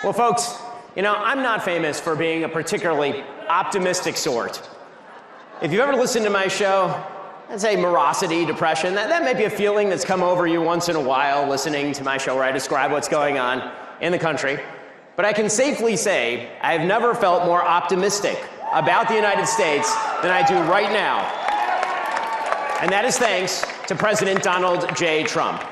Well, folks, I'm not famous for being a particularly optimistic sort. If you've ever listened to my show, I'd say morosity, depression, that might be a feeling that's come over you once in a while listening to my show where I describe what's going on in the country. But I can safely say I've never felt more optimistic about the United States than I do right now. And that is thanks to President Donald J. Trump.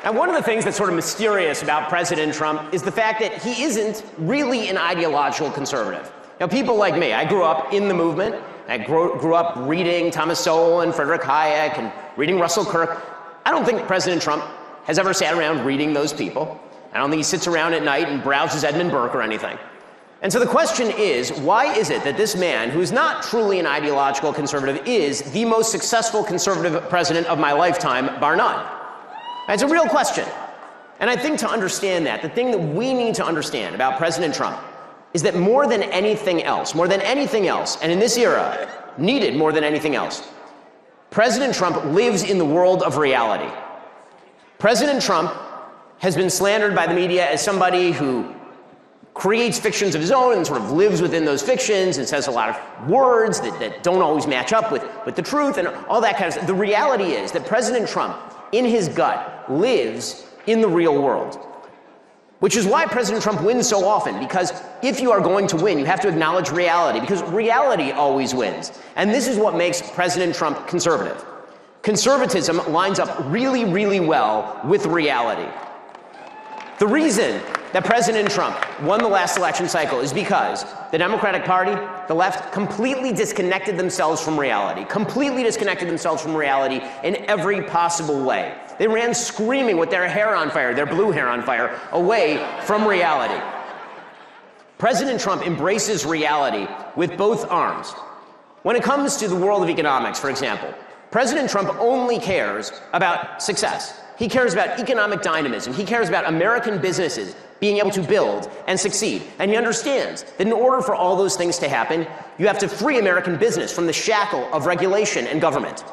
Now, one of the things that's sort of mysterious about President Trump is the fact that he isn't really an ideological conservative. People like me, I grew up in the movement. I grew up reading Thomas Sowell and Friedrich Hayek and reading Russell Kirk. I don't think President Trump has ever sat around reading those people. I don't think he sits around at night and browses Edmund Burke or anything. And so the question is, why is it that this man, who's not truly an ideological conservative, is the most successful conservative president of my lifetime, bar none? It's a real question. And I think to understand that, the thing that we need to understand about President Trump is that more than anything else, and in this era, needed more than anything else, President Trump lives in the world of reality. President Trump has been slandered by the media as somebody who creates fictions of his own and sort of lives within those fictions and says a lot of words that don't always match up with the truth and all that kind of stuff. The reality is that President Trump, in his gut, lives in the real world. Which is why President Trump wins so often, because if you are going to win, you have to acknowledge reality, because reality always wins. And this is what makes President Trump conservative. Conservatism lines up really, really well with reality. The reason that President Trump won the last election cycle is because the Democratic Party, the left, completely disconnected themselves from reality in every possible way. They ran screaming with their hair on fire, their blue hair on fire, away from reality. President Trump embraces reality with both arms. When it comes to the world of economics, for example, President Trump only cares about success. He cares about economic dynamism. He cares about American businesses being able to build and succeed. And he understands that in order for all those things to happen, you have to free American business from the shackle of regulation and government.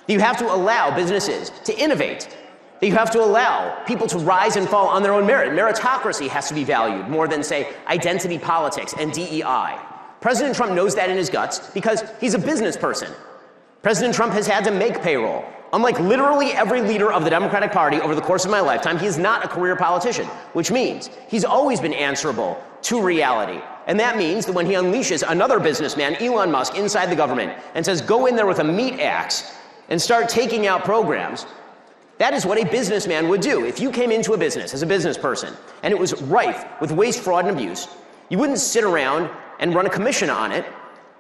You have to allow businesses to innovate. That you have to allow people to rise and fall on their own merit. Meritocracy has to be valued more than, say, identity politics and DEI. President Trump knows that in his guts because he's a business person. President Trump has had to make payroll. Unlike literally every leader of the Democratic Party over the course of my lifetime, he is not a career politician, which means he's always been answerable to reality. And that means that when he unleashes another businessman, Elon Musk, inside the government and says, go in there with a meat axe and start taking out programs, that is what a businessman would do. If you came into a business as a business person and it was rife with waste, fraud, and abuse, you wouldn't sit around and run a commission on it.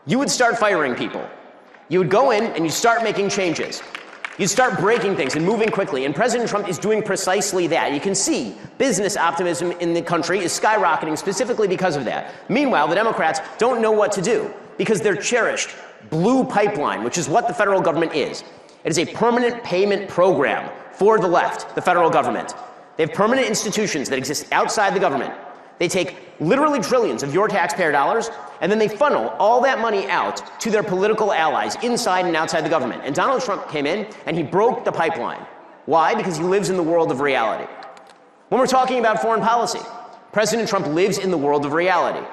You would start firing people. You would go in and you start making changes. You'd start breaking things and moving quickly. And President Trump is doing precisely that. You can see business optimism in the country is skyrocketing specifically because of that. Meanwhile, the Democrats don't know what to do because their cherished blue pipeline, which is what the federal government is. It is a permanent payment program for the left, the federal government. They have permanent institutions that exist outside the government. They take literally trillions of your taxpayer dollars, and then they funnel all that money out to their political allies inside and outside the government. And Donald Trump came in and he broke the pipeline. Why? Because he lives in the world of reality. When we're talking about foreign policy, President Trump lives in the world of reality.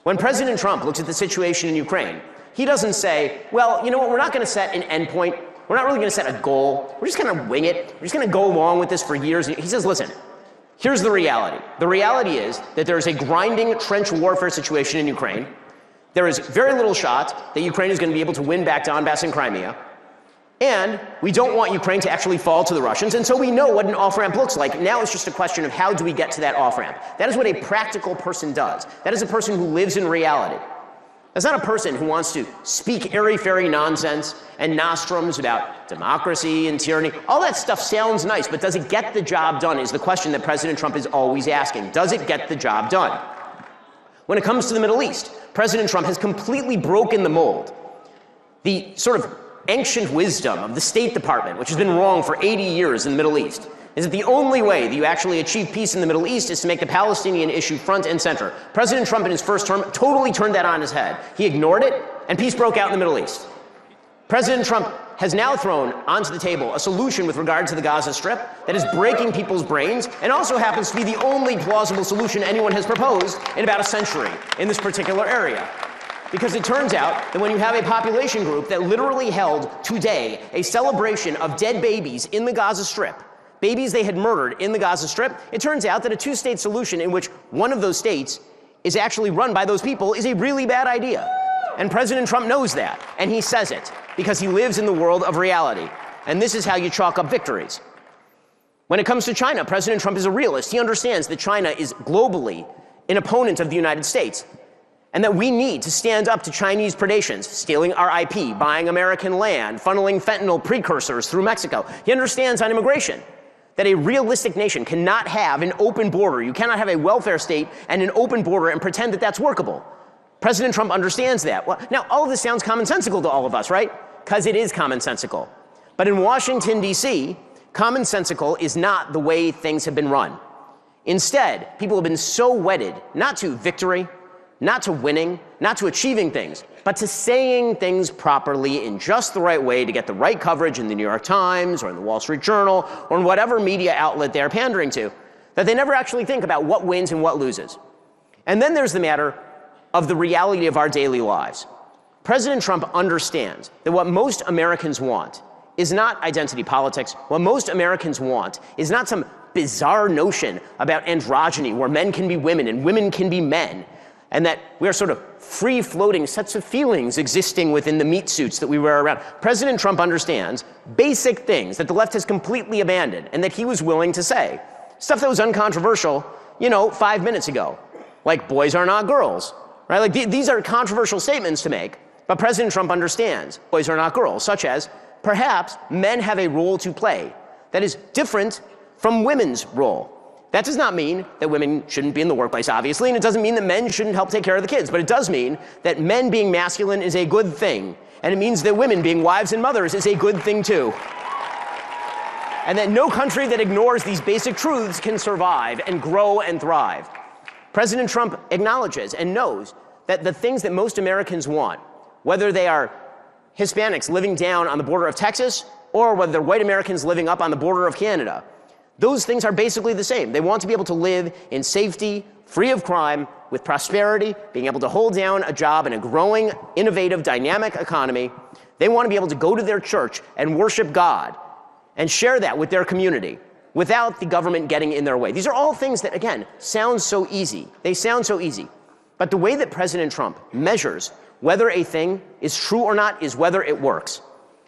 When President Trump looks at the situation in Ukraine, he doesn't say, well, you know what, we're not going to set an endpoint. We're not really going to set a goal. We're just going to wing it. We're just going to go along with this for years. He says, listen, here's the reality. The reality is that there is a grinding trench warfare situation in Ukraine. There is very little shot that Ukraine is going to be able to win back Donbass and Crimea. And we don't want Ukraine to actually fall to the Russians. And so we know what an off-ramp looks like. Now it's just a question of how do we get to that off-ramp. That is what a practical person does. That is a person who lives in reality. That's not a person who wants to speak airy-fairy nonsense and nostrums about democracy and tyranny. All that stuff sounds nice, but does it get the job done is the question that President Trump is always asking. Does it get the job done? When it comes to the Middle East, President Trump has completely broken the mold. The sort of ancient wisdom of the State Department, which has been wrong for 80 years in the Middle East, is that the only way that you actually achieve peace in the Middle East is to make the Palestinian issue front and center. President Trump in his first term totally turned that on his head. He ignored it, and peace broke out in the Middle East. President Trump has now thrown onto the table a solution with regard to the Gaza Strip that is breaking people's brains and also happens to be the only plausible solution anyone has proposed in about a century in this particular area. Because it turns out that when you have a population group that literally held today a celebration of dead babies in the Gaza Strip, babies they had murdered in the Gaza Strip, it turns out that a two-state solution in which one of those states is actually run by those people is a really bad idea. And President Trump knows that, and he says it, because he lives in the world of reality. And this is how you chalk up victories. When it comes to China, President Trump is a realist. He understands that China is globally an opponent of the United States, and that we need to stand up to Chinese predations, stealing our IP, buying American land, funneling fentanyl precursors through Mexico. He understands on immigration that a realistic nation cannot have an open border. You cannot have a welfare state and an open border and pretend that that's workable. President Trump understands that. Well, now, all of this sounds commonsensical to all of us, right? Because it is commonsensical. But in Washington, D.C., commonsensical is not the way things have been run. Instead, people have been so wedded not to victory, not to winning, not to achieving things, but to saying things properly in just the right way to get the right coverage in the New York Times or in the Wall Street Journal or in whatever media outlet they're pandering to, that they never actually think about what wins and what loses. And then there's the matter of the reality of our daily lives. President Trump understands that what most Americans want is not identity politics. What most Americans want is not some bizarre notion about androgyny where men can be women and women can be men, and that we are sort of free-floating sets of feelings existing within the meat suits that we wear around. President Trump understands basic things that the left has completely abandoned and that he was willing to say. Stuff that was uncontroversial, 5 minutes ago, like boys are not girls. Right? Like these are controversial statements to make, but President Trump understands boys are not girls, such as perhaps men have a role to play that is different from women's role. That does not mean that women shouldn't be in the workplace, obviously, and it doesn't mean that men shouldn't help take care of the kids, but it does mean that men being masculine is a good thing, and it means that women being wives and mothers is a good thing too. And that no country that ignores these basic truths can survive and grow and thrive. President Trump acknowledges and knows that the things that most Americans want, whether they are Hispanics living down on the border of Texas or whether they're white Americans living up on the border of Canada, those things are basically the same. They want to be able to live in safety, free of crime, with prosperity, being able to hold down a job in a growing, innovative, dynamic economy. They want to be able to go to their church and worship God and share that with their community without the government getting in their way. These are all things that, again, sound so easy. They sound so easy. But the way that President Trump measures whether a thing is true or not is whether it works.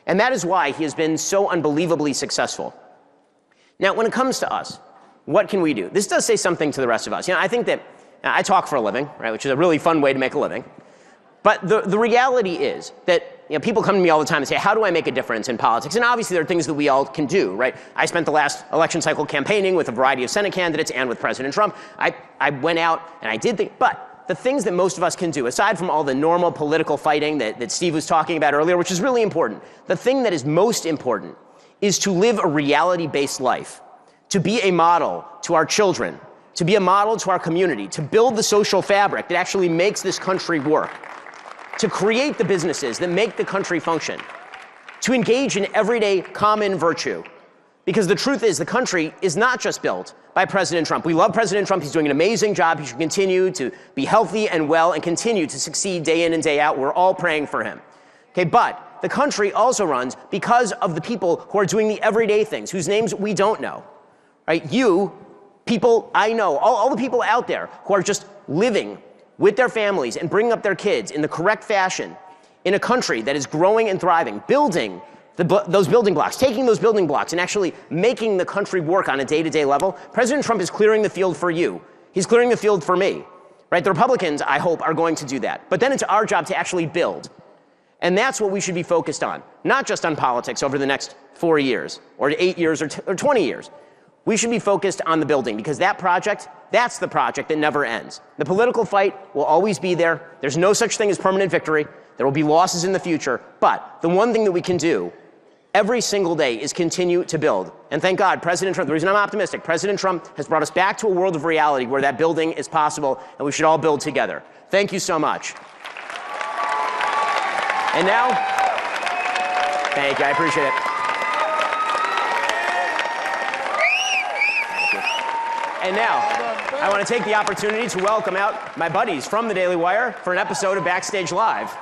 And that is why he has been so unbelievably successful. Now, when it comes to us, what can we do? This does say something to the rest of us. I think that I talk for a living, right, which is a really fun way to make a living. But the reality is that people come to me all the time and say, how do I make a difference in politics? And obviously there are things that we all can do, right? I spent the last election cycle campaigning with a variety of Senate candidates and with President Trump. I went out and I did things, but the things that most of us can do, aside from all the normal political fighting that Steve was talking about earlier, which is really important, the thing that is most important is to live a reality-based life, to be a model to our children, to be a model to our community, to build the social fabric that actually makes this country work, to create the businesses that make the country function, to engage in everyday common virtue. Because the truth is, the country is not just built by President Trump. We love President Trump. He's doing an amazing job. He should continue to be healthy and well and continue to succeed day in and day out. We're all praying for him. Okay, but the country also runs because of the people who are doing the everyday things, whose names we don't know. Right? You, people I know, all the people out there who are just living with their families and bringing up their kids in the correct fashion in a country that is growing and thriving, building those building blocks, taking those building blocks and actually making the country work on a day-to-day level. President Trump is clearing the field for you. He's clearing the field for me. Right? The Republicans, I hope, are going to do that. But then it's our job to actually build. And that's what we should be focused on, not just on politics over the next 4 years or 8 years or 20 years. We should be focused on the building, because that project, that's the project that never ends. The political fight will always be there. There's no such thing as permanent victory. There will be losses in the future. But the one thing that we can do every single day is continue to build. And thank God, President Trump, the reason I'm optimistic, President Trump has brought us back to a world of reality where that building is possible, and we should all build together. Thank you so much. And now, Thank you. I appreciate it. And now, I want to take the opportunity to welcome out my buddies from the Daily Wire for an episode of Backstage Live.